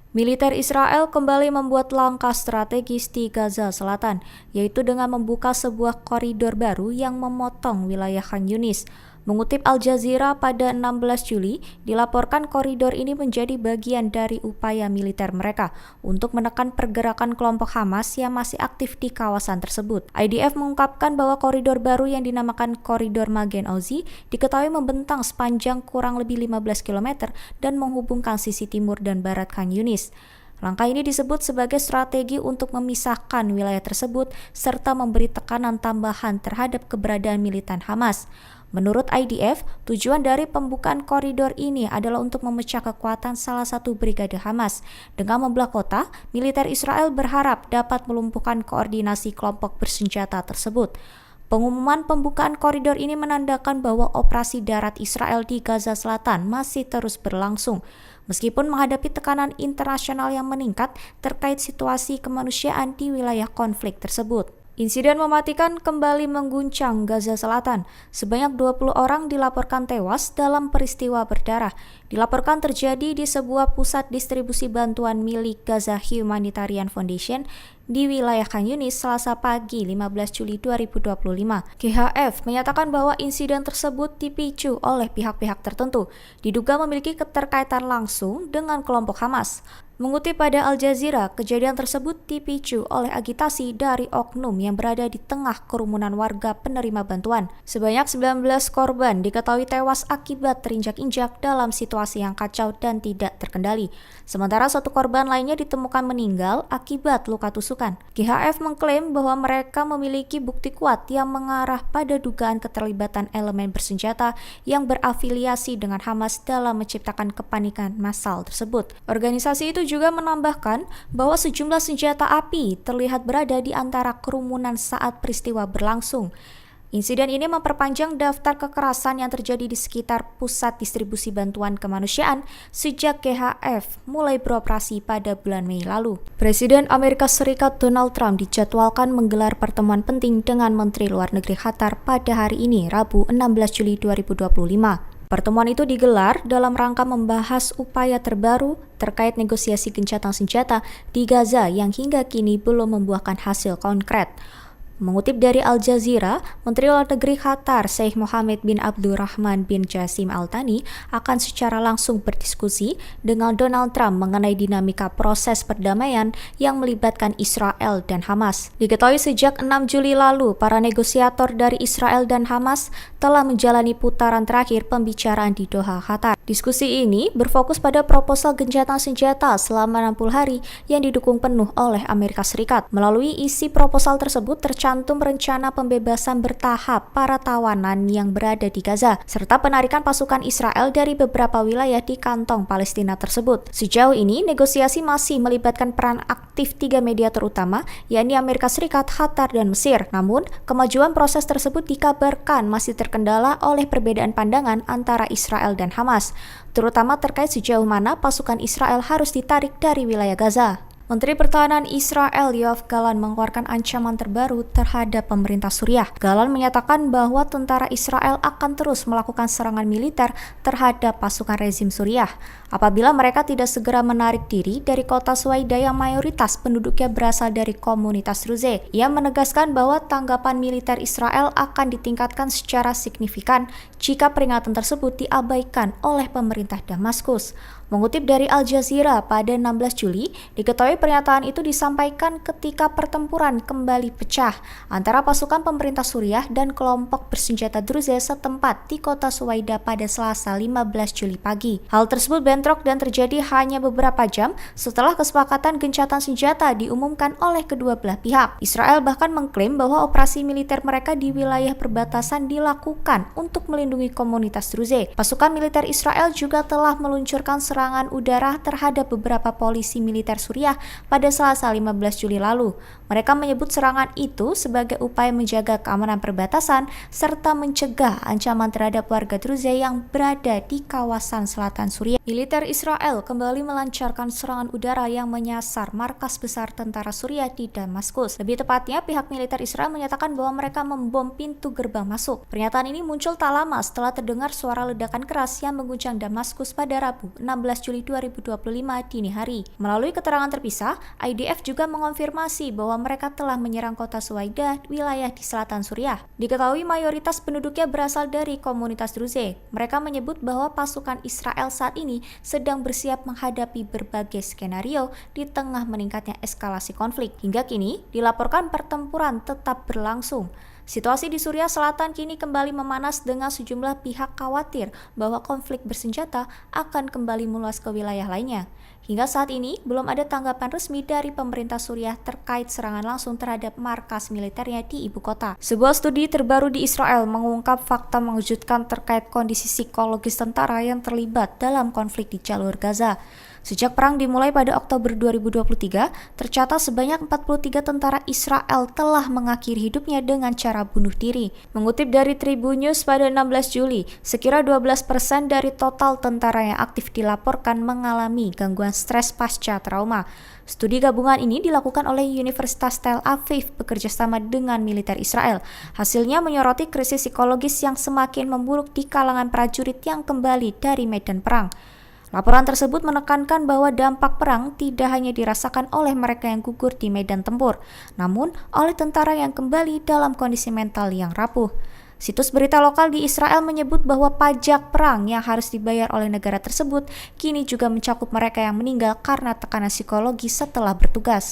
Militer Israel kembali membuat langkah strategis di Gaza Selatan, yaitu dengan membuka sebuah koridor baru yang memotong wilayah Khan Yunis. Mengutip Al Jazeera pada 16 Juli, dilaporkan koridor ini menjadi bagian dari upaya militer mereka untuk menekan pergerakan kelompok Hamas yang masih aktif di kawasan tersebut. IDF mengungkapkan bahwa koridor baru yang dinamakan Koridor Magen Ozi diketahui membentang sepanjang kurang lebih 15 km dan menghubungkan sisi timur dan barat Khan Yunis. Langkah ini disebut sebagai strategi untuk memisahkan wilayah tersebut serta memberi tekanan tambahan terhadap keberadaan militan Hamas. Menurut IDF, tujuan dari pembukaan koridor ini adalah untuk memecah kekuatan salah satu brigade Hamas. Dengan membelah kota, militer Israel berharap dapat melumpuhkan koordinasi kelompok bersenjata tersebut. Pengumuman pembukaan koridor ini menandakan bahwa operasi darat Israel di Gaza Selatan masih terus berlangsung. Meskipun menghadapi tekanan internasional yang meningkat terkait situasi kemanusiaan di wilayah konflik tersebut. Insiden mematikan kembali mengguncang Gaza Selatan. Sebanyak 20 orang dilaporkan tewas dalam peristiwa berdarah. Dilaporkan terjadi di sebuah pusat distribusi bantuan milik Gaza Humanitarian Foundation di wilayah Khan Yunis Selasa pagi 15 Juli 2025. GHF menyatakan bahwa insiden tersebut dipicu oleh pihak-pihak tertentu, diduga memiliki keterkaitan langsung dengan kelompok Hamas. Mengutip pada Al Jazeera, kejadian tersebut dipicu oleh agitasi dari oknum yang berada di tengah kerumunan warga penerima bantuan. Sebanyak 19 korban diketahui tewas akibat terinjak-injak dalam situasi yang kacau dan tidak terkendali. Sementara satu korban lainnya ditemukan meninggal akibat luka tusukan. GHF mengklaim bahwa mereka memiliki bukti kuat yang mengarah pada dugaan keterlibatan elemen bersenjata yang berafiliasi dengan Hamas dalam menciptakan kepanikan massal tersebut. Organisasi itu juga menambahkan bahwa sejumlah senjata api terlihat berada di antara kerumunan saat peristiwa berlangsung. Insiden ini memperpanjang daftar kekerasan yang terjadi di sekitar pusat distribusi bantuan kemanusiaan sejak GHF mulai beroperasi pada bulan Mei lalu. Presiden Amerika Serikat Donald Trump dijadwalkan menggelar pertemuan penting dengan Menteri Luar Negeri Qatar pada hari ini, Rabu 16 Juli 2025. Pertemuan itu digelar dalam rangka membahas upaya terbaru terkait negosiasi gencatan senjata di Gaza yang hingga kini belum membuahkan hasil konkret. Mengutip dari Al Jazeera, Menteri Luar Negeri Qatar Sheikh Mohammed bin Abdulrahman bin Jassim Al Thani akan secara langsung berdiskusi dengan Donald Trump mengenai dinamika proses perdamaian yang melibatkan Israel dan Hamas. Diketahui sejak 6 Juli lalu, para negosiator dari Israel dan Hamas telah menjalani putaran terakhir pembicaraan di Doha, Qatar. Diskusi ini berfokus pada proposal gencatan senjata selama 60 hari yang didukung penuh oleh Amerika Serikat. Melalui isi proposal tersebut tercantum rencana pembebasan bertahap para tawanan yang berada di Gaza, serta penarikan pasukan Israel dari beberapa wilayah di kantong Palestina tersebut. Sejauh ini, negosiasi masih melibatkan peran aktif 3 mediator utama, yakni Amerika Serikat, Qatar, dan Mesir. Namun, kemajuan proses tersebut dikabarkan masih terkendala oleh perbedaan pandangan antara Israel dan Hamas, terutama terkait sejauh mana pasukan Israel harus ditarik dari wilayah Gaza. Menteri Pertahanan Israel Yoav Gallant mengeluarkan ancaman terbaru terhadap pemerintah Suriah. Gallant menyatakan bahwa tentara Israel akan terus melakukan serangan militer terhadap pasukan rezim Suriah apabila mereka tidak segera menarik diri dari kota Suwaida yang mayoritas penduduknya berasal dari komunitas Druze. Ia menegaskan bahwa tanggapan militer Israel akan ditingkatkan secara signifikan jika peringatan tersebut diabaikan oleh pemerintah Damaskus. Mengutip dari Al Jazeera pada 16 Juli, diketahui pernyataan itu disampaikan ketika pertempuran kembali pecah antara pasukan pemerintah Suriah dan kelompok bersenjata Druze setempat di kota Suwaida pada Selasa 15 Juli pagi. Hal tersebut bentrok dan terjadi hanya beberapa jam setelah kesepakatan gencatan senjata diumumkan oleh kedua belah pihak. Israel bahkan mengklaim bahwa operasi militer mereka di wilayah perbatasan dilakukan untuk melindungi komunitas Druze. Pasukan militer Israel juga telah meluncurkan serangan udara terhadap beberapa polisi militer Suriah pada Selasa 15 Juli lalu. Mereka menyebut serangan itu sebagai upaya menjaga keamanan perbatasan serta mencegah ancaman terhadap warga Druze yang berada di kawasan selatan Suriah. Militer Israel kembali melancarkan serangan udara yang menyasar markas besar tentara Suriah di Damaskus. Lebih tepatnya, pihak militer Israel menyatakan bahwa mereka membom pintu gerbang masuk. Pernyataan ini muncul tak lama setelah terdengar suara ledakan keras yang mengguncang Damaskus pada Rabu 16 Juli 2025 dini hari. Melalui keterangan terpisah, IDF juga mengonfirmasi bahwa mereka telah menyerang kota Suwaidah, wilayah di selatan Suriah. Diketahui mayoritas penduduknya berasal dari komunitas Druze. Mereka menyebut bahwa pasukan Israel saat ini sedang bersiap menghadapi berbagai skenario di tengah meningkatnya eskalasi konflik. Hingga kini, dilaporkan pertempuran tetap berlangsung. Situasi di Suriah Selatan kini kembali memanas dengan sejumlah pihak khawatir bahwa konflik bersenjata akan kembali meluas ke wilayah lainnya. Hingga saat ini, belum ada tanggapan resmi dari pemerintah Suriah terkait serangan langsung terhadap markas militernya di ibu kota. Sebuah studi terbaru di Israel mengungkap fakta mengejutkan terkait kondisi psikologis tentara yang terlibat dalam konflik di jalur Gaza. Sejak perang dimulai pada Oktober 2023, tercatat sebanyak 43 tentara Israel telah mengakhiri hidupnya dengan cara bunuh diri. Mengutip dari Tribun News pada 16 Juli, sekira 12% dari total tentara yang aktif dilaporkan mengalami gangguan stres pasca trauma. Studi gabungan ini dilakukan oleh Universitas Tel Aviv bekerjasama dengan militer Israel. Hasilnya menyoroti krisis psikologis yang semakin memburuk di kalangan prajurit yang kembali dari medan perang. Laporan tersebut menekankan bahwa dampak perang tidak hanya dirasakan oleh mereka yang gugur di medan tempur, namun oleh tentara yang kembali dalam kondisi mental yang rapuh. Situs berita lokal di Israel menyebut bahwa pajak perang yang harus dibayar oleh negara tersebut kini juga mencakup mereka yang meninggal karena tekanan psikologi setelah bertugas.